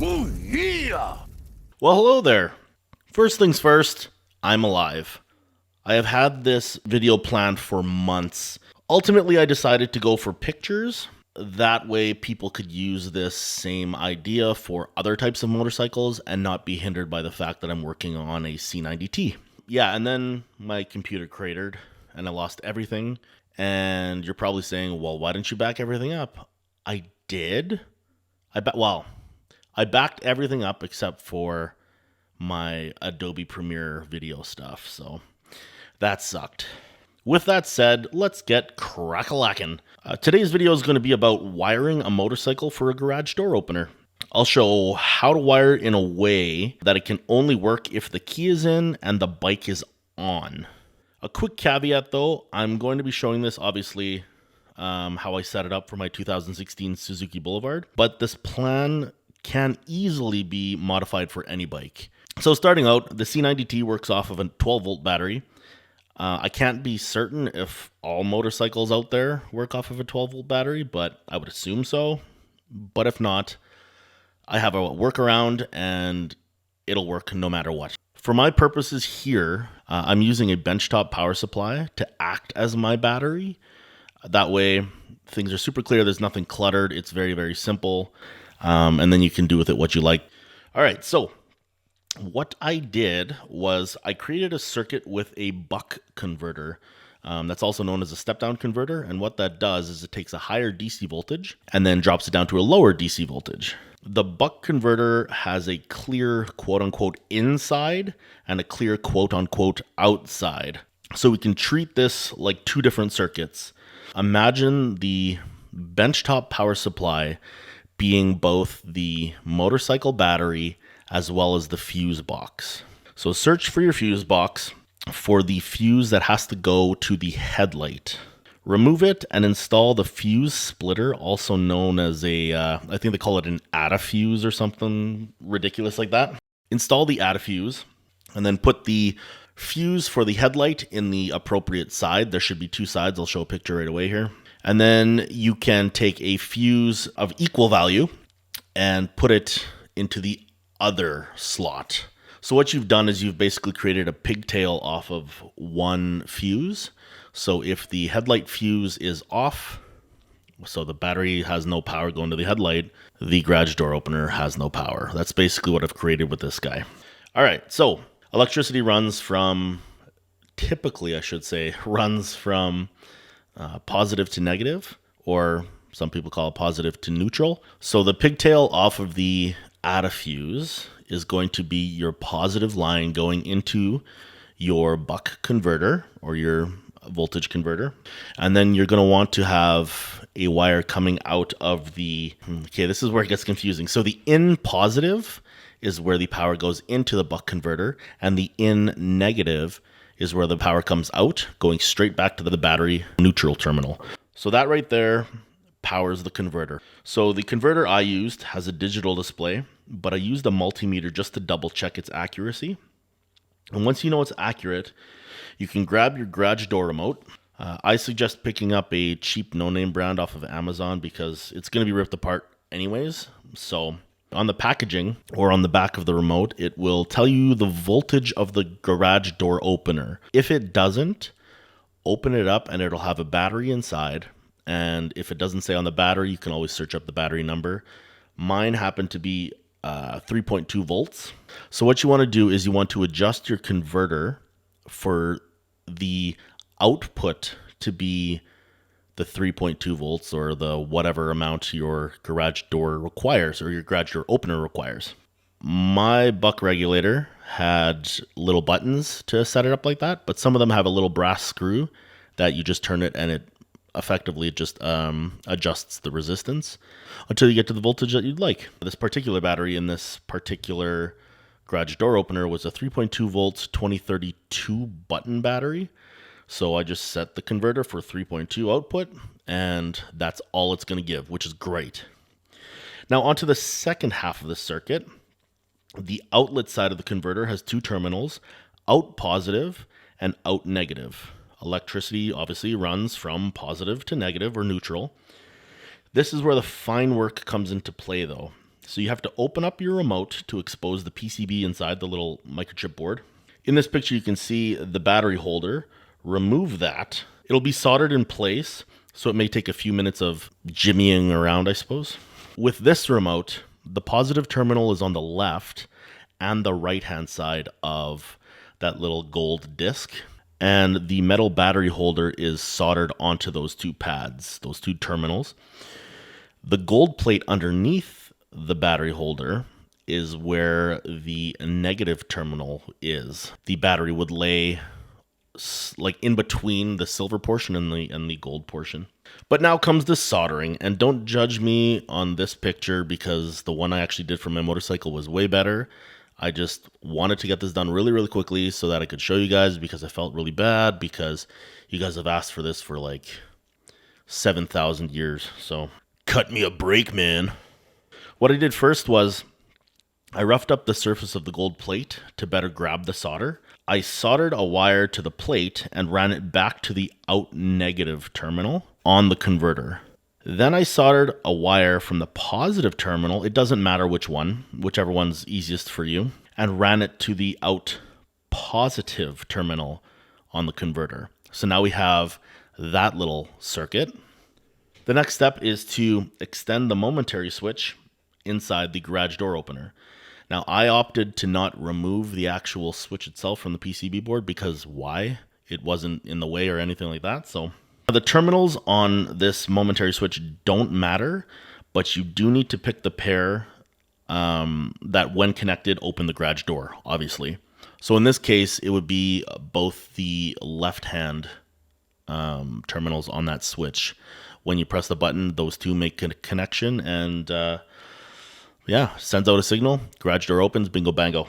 Ooh, yeah! Well, hello there. First things first, I'm alive. I have had this video planned for months. Ultimately, I decided to go for pictures. That way, people could use this same idea for other types of motorcycles and not be hindered by the fact that I'm working on a C90T. Yeah, and then my computer cratered and I lost everything. And you're probably saying, well, why didn't you back everything up? I did. I backed everything up except for my Adobe Premiere video stuff, so that sucked. With that said, let's get crack-a-lackin'. Today's video is going to be about wiring a motorcycle for a garage door opener. I'll show how to wire it in a way that it can only work if the key is in and the bike is on. A quick caveat though, I'm going to be showing this obviously how I set it up for my 2016 Suzuki Boulevard, but this plan can easily be modified for any bike. So starting out, the C90T works off of a 12-volt battery. I can't be certain if all motorcycles out there work off of a 12-volt battery, but I would assume so. But if not, I have a workaround and it'll work no matter what. For my purposes here, I'm using a benchtop power supply to act as my battery. That way, things are super clear. There's nothing cluttered. It's very, very simple. And then you can do with it what you like. All right, so what I did was I created a circuit with a buck converter. That's also known as a step-down converter. And what that does is it takes a higher DC voltage and then drops it down to a lower DC voltage. The buck converter has a clear quote-unquote inside and a clear quote-unquote outside. So we can treat this like two different circuits. Imagine the benchtop power supply being both the motorcycle battery as well as the fuse box. So search for your fuse box for the fuse that has to go to the headlight. Remove it and install the fuse splitter, also known as I think they call it an ADAFuse or something ridiculous like that. Install the ADAFuse and then put the fuse for the headlight in the appropriate side. There should be two sides. I'll show a picture right away here. And then you can take a fuse of equal value and put it into the other slot. So what you've done is you've basically created a pigtail off of one fuse. So if the headlight fuse is off, so the battery has no power going to the headlight, the garage door opener has no power. That's basically what I've created with this guy. All right, so electricity runs from, typically I should say, runs from positive to negative, or some people call it positive to neutral. So the pigtail off of the ADAFuse is going to be your positive line going into your buck converter or your voltage converter. And then you're going to want to have a wire coming out of the, okay, this is where it gets confusing. So the in positive is where the power goes into the buck converter, and the in negative is where the power comes out, going straight back to the battery neutral terminal. So that right there powers the converter. So the converter I used has a digital display, but I used a multimeter just to double check its accuracy. And once you know it's accurate, you can grab your garage door remote. I suggest picking up a cheap no-name brand off of Amazon because it's going to be ripped apart anyways. So on the packaging or on the back of the remote, it will tell you the voltage of the garage door opener. If it doesn't, open it up and it'll have a battery inside. And if it doesn't say on the battery, you can always search up the battery number. Mine happened to be 3.2 volts. So what you want to do is you want to adjust your converter for the output to be the 3.2 volts or the whatever amount your garage door requires or your garage door opener requires. My buck regulator had little buttons to set it up like that, but some of them have a little brass screw that you just turn it and it effectively just adjusts the resistance until you get to the voltage that you'd like. This particular battery in this particular garage door opener was a 3.2 volts 2032 button battery. So I just set the converter for 3.2 output, and that's all it's going to give, which is great. Now onto the second half of the circuit. The outlet side of the converter has two terminals, out positive and out negative. Electricity obviously runs from positive to negative or neutral. This is where the fine work comes into play though. So you have to open up your remote to expose the PCB inside the little microchip board. In this picture, you can see the battery holder. Remove that. It'll be soldered in place, so it may take a few minutes of jimmying around, I suppose. With this remote, the positive terminal is on the left and the right-hand side of that little gold disc. And the metal battery holder is soldered onto those two pads, those two terminals. The gold plate underneath the battery holder is where the negative terminal is. The battery would lay like in between the silver portion and the gold portion. But now comes the soldering, and don't judge me on this picture because the one I actually did for my motorcycle was way better. I just wanted to get this done really, really quickly so that I could show you guys, because I felt really bad because you guys have asked for this for like 7,000 years. So cut me a break, man. What I did first was I roughed up the surface of the gold plate to better grab the solder. I soldered a wire to the plate and ran it back to the out negative terminal on the converter. Then I soldered a wire from the positive terminal, it doesn't matter which one, whichever one's easiest for you, and ran it to the out positive terminal on the converter. So now we have that little circuit. The next step is to extend the momentary switch inside the garage door opener. Now, I opted to not remove the actual switch itself from the PCB board because why? It wasn't in the way or anything like that. So the terminals on this momentary switch don't matter, but you do need to pick the pair that when connected open the garage door, obviously. So in this case, it would be both the left-hand terminals on that switch. When you press the button, those two make a connection and yeah, sends out a signal, garage door opens, bingo bango.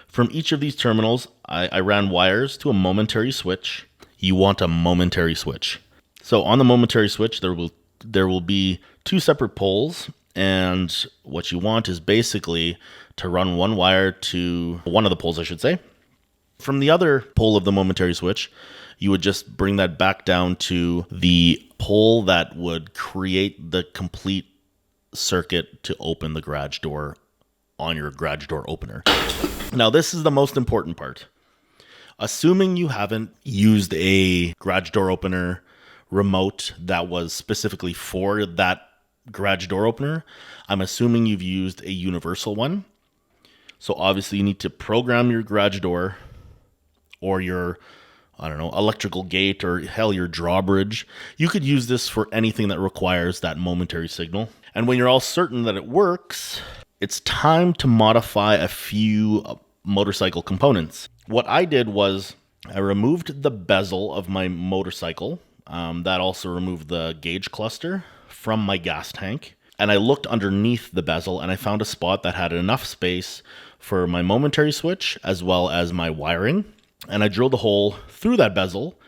From each of these terminals, I ran wires to a momentary switch. You want a momentary switch. So on the momentary switch, there will be two separate poles, and what you want is basically to run one wire to one of the poles, I should say. From the other pole of the momentary switch, you would just bring that back down to the pole that would create the complete circuit to open the garage door on your garage door opener. Now, this is the most important part. Assuming you haven't used a garage door opener remote that was specifically for that garage door opener, I'm assuming you've used a universal one. So obviously you need to program your garage door or your, I don't know, electrical gate, or hell, your drawbridge. You could use this for anything that requires that momentary signal. And when you're all certain that it works, it's time to modify a few motorcycle components. What I did was I removed the bezel of my motorcycle. That also removed the gauge cluster from my gas tank. And I looked underneath the bezel and I found a spot that had enough space for my momentary switch as well as my wiring. And I drilled a hole through that bezel,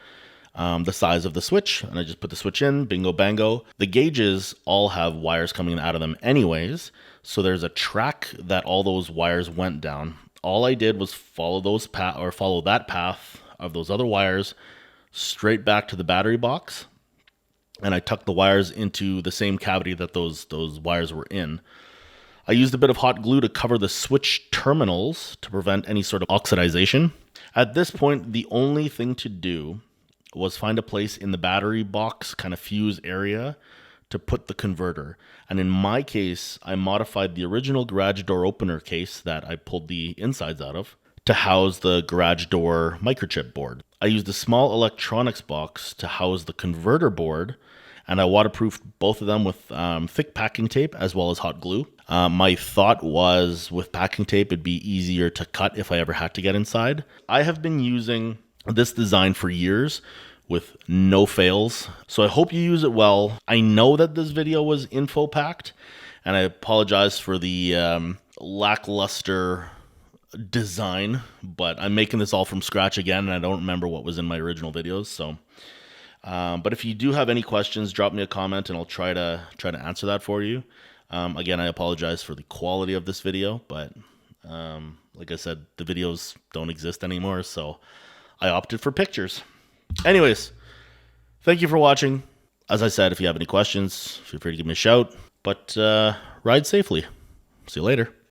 the size of the switch, and I just put the switch in, bingo bango. The gauges all have wires coming out of them anyways, so there's a track that all those wires went down. All I did was follow that path of those other wires straight back to the battery box, and I tucked the wires into the same cavity that those wires were in. I used a bit of hot glue to cover the switch terminals to prevent any sort of oxidization. At this point, the only thing to do was find a place in the battery box kind of fuse area to put the converter. And in my case, I modified the original garage door opener case that I pulled the insides out of to house the garage door microchip board. I used a small electronics box to house the converter board, and I waterproofed both of them with thick packing tape as well as hot glue. My thought was with packing tape, it'd be easier to cut if I ever had to get inside. I have been using this design for years with no fails, so I hope you use it well. I know that this video was info packed, and I apologize for the lackluster design, but I'm making this all from scratch again, and I don't remember what was in my original videos. So but if you do have any questions, drop me a comment and I'll try to answer that for you. Again, I apologize for the quality of this video, but like I said, the videos don't exist anymore, so I opted for pictures. Anyways, thank you for watching. As I said, if you have any questions, feel free to give me a shout, but ride safely. See you later.